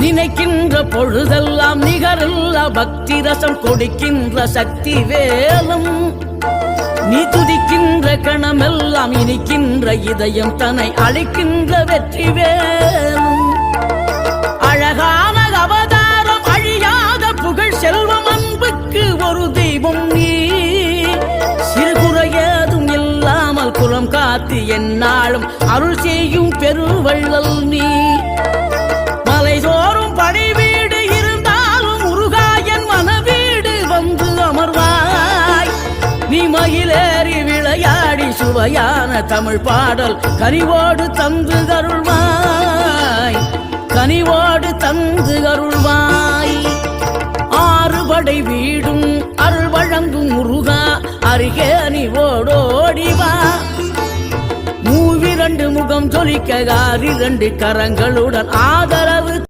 நினைக்கின்ற பொழுதெல்லாம் நிகரில்லா பக்தி ரசம் கொடுக்கின்ற சக்தி வேலும் நீ துதிக்கின்ற கணமெல்லாம் இனிக்கின்ற இதயம் தன்னை அழைக்கின்ற வெற்றி வேலும் அழகான அவதாரம் அழியாத புகழ் செல்வம் அன்புக்கு ஒரு தெய்வம் நீ சிறுகுறையதும் இல்லாமல் குலம் காத்து எந்நாளும் அருள் செய்யும் பெருவள்ளல் நீ மலைதோறும் படை வீடு இருந்தாலும் முருகாயன் மனவீடு வந்து அமர்வாய் நீ மயிலேறி விளையாடி சுவையான தமிழ் பாடல் கனிவோடு தந்து அருள்வாய் கனிவோடு தந்து அருள்வாய் ஆறுபடை வீடும் அருள் வழங்கும் முருகா அருகே நீ ஓடோடிவா மூவிரண்டு முகம் ஜொலிக்க 6 கரங்களுடன் ஆதரவு